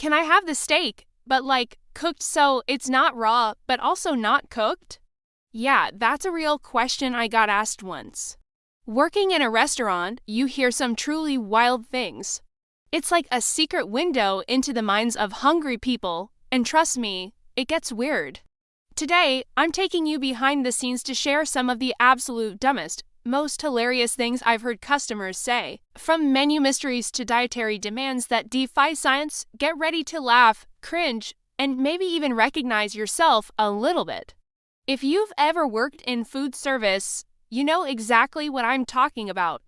Can I have the steak, but like cooked so it's not raw, but also not cooked? Yeah, that's a real question I got asked once. Working in a restaurant, you hear some truly wild things. It's like a secret window into the minds of hungry people, and trust me, it gets weird. Today, I'm taking you behind the scenes to share some of the absolute dumbest, most hilarious things I've heard customers say. From menu mysteries to dietary demands that defy science, get ready to laugh, cringe, and maybe even recognize yourself a little bit. If you've ever worked in food service, you know exactly what I'm talking about.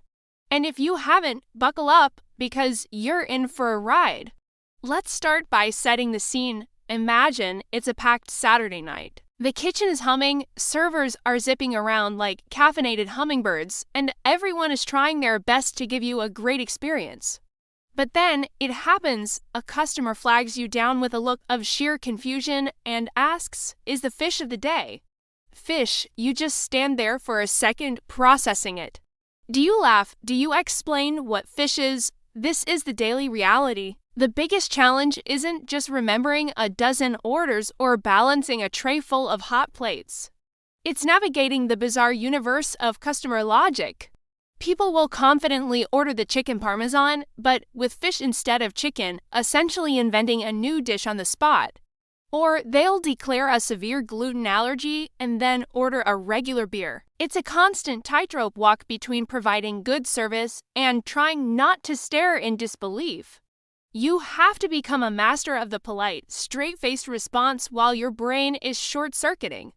And if you haven't, buckle up because you're in for a ride. Let's start by setting the scene. Imagine it's a packed Saturday night. The kitchen is humming, servers are zipping around like caffeinated hummingbirds, and everyone is trying their best to give you a great experience. But then it happens, a customer flags you down with a look of sheer confusion and asks, "Is the fish of the day?" Fish, you just stand there for a second processing it. Do you laugh? Do you explain what fish is? This is the daily reality. The biggest challenge isn't just remembering a dozen orders or balancing a tray full of hot plates. It's navigating the bizarre universe of customer logic. People will confidently order the chicken parmesan, but with fish instead of chicken, essentially inventing a new dish on the spot. Or they'll declare a severe gluten allergy and then order a regular beer. It's a constant tightrope walk between providing good service and trying not to stare in disbelief. You have to become a master of the polite, straight-faced response while your brain is short-circuiting.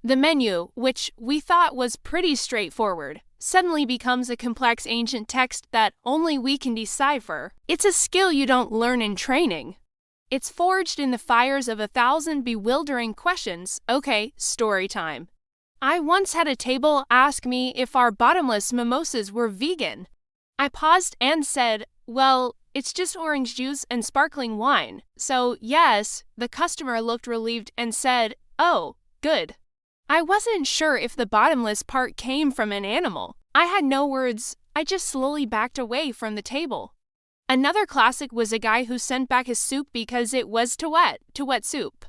The menu, which we thought was pretty straightforward, suddenly becomes a complex ancient text that only we can decipher. It's a skill you don't learn in training. It's forged in the fires of 1,000 bewildering questions. Okay, story time. I once had a table ask me if our bottomless mimosas were vegan. I paused and said, "Well, it's just orange juice and sparkling wine." So, yes, the customer looked relieved and said, "Oh, good." I wasn't sure if the bottomless part came from an animal. I had no words. I just slowly backed away from the table. Another classic was a guy who sent back his soup because it was too wet soup.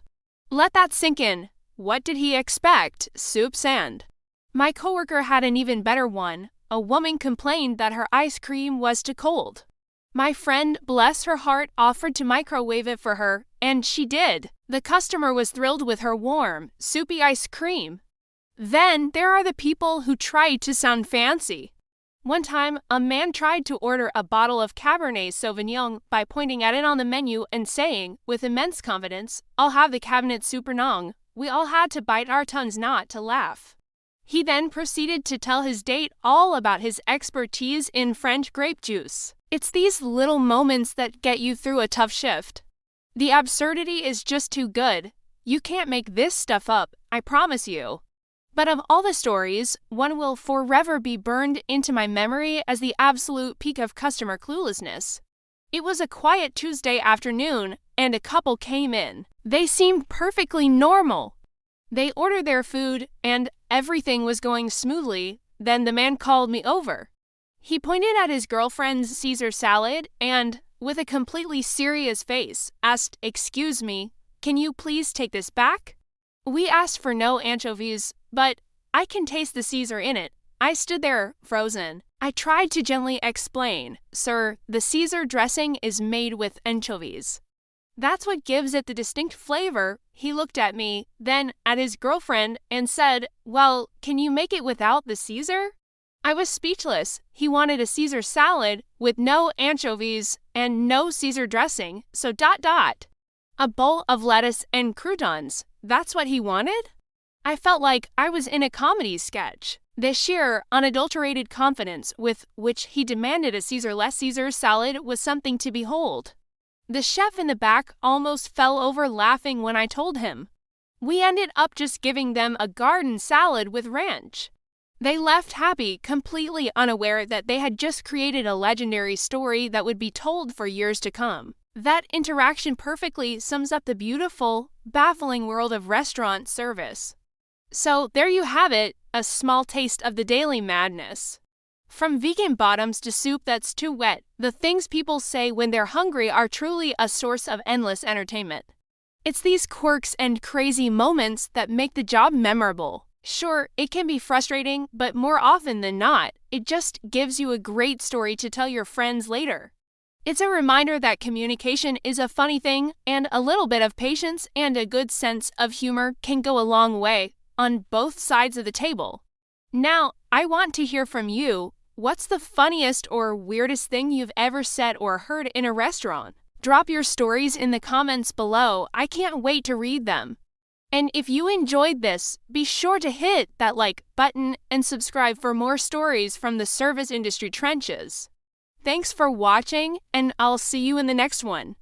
Let that sink in. What did he expect? Soup sand. My coworker had an even better one. A woman complained that her ice cream was too cold. My friend, bless her heart, offered to microwave it for her, and she did. The customer was thrilled with her warm, soupy ice cream. Then there are the people who try to sound fancy. One time, a man tried to order a bottle of Cabernet Sauvignon by pointing at it on the menu and saying, with immense confidence, "I'll have the Cabernet Sauvignon." We all had to bite our tongues not to laugh. He then proceeded to tell his date all about his expertise in French grape juice. It's these little moments that get you through a tough shift. The absurdity is just too good. You can't make this stuff up, I promise you. But of all the stories, one will forever be burned into my memory as the absolute peak of customer cluelessness. It was a quiet Tuesday afternoon, and a couple came in. They seemed perfectly normal. They ordered their food, and everything was going smoothly. Then the man called me over. He pointed at his girlfriend's Caesar salad and, with a completely serious face, asked, "Excuse me, can you please take this back?" We asked for no anchovies, but I can taste the Caesar in it. I stood there, frozen. I tried to gently explain, "Sir, the Caesar dressing is made with anchovies. That's what gives it the distinct flavor." He looked at me, then at his girlfriend, and said, "Well, can you make it without the Caesar?" I was speechless. He wanted a Caesar salad with no anchovies and no Caesar dressing, so ... A bowl of lettuce and croutons. That's what he wanted? I felt like I was in a comedy sketch. The sheer, unadulterated confidence with which he demanded a Caesar-less Caesar salad was something to behold. The chef in the back almost fell over laughing when I told him. We ended up just giving them a garden salad with ranch. They left happy, completely unaware that they had just created a legendary story that would be told for years to come. That interaction perfectly sums up the beautiful, baffling world of restaurant service. So there you have it, a small taste of the daily madness. From vegan bottoms to soup that's too wet, the things people say when they're hungry are truly a source of endless entertainment. It's these quirks and crazy moments that make the job memorable. Sure, it can be frustrating, but more often than not, it just gives you a great story to tell your friends later. It's a reminder that communication is a funny thing, and a little bit of patience and a good sense of humor can go a long way on both sides of the table. Now, I want to hear from you. What's the funniest or weirdest thing you've ever said or heard in a restaurant? Drop your stories in the comments below. I can't wait to read them. And if you enjoyed this, be sure to hit that like button and subscribe for more stories from the service industry trenches. Thanks for watching, and I'll see you in the next one.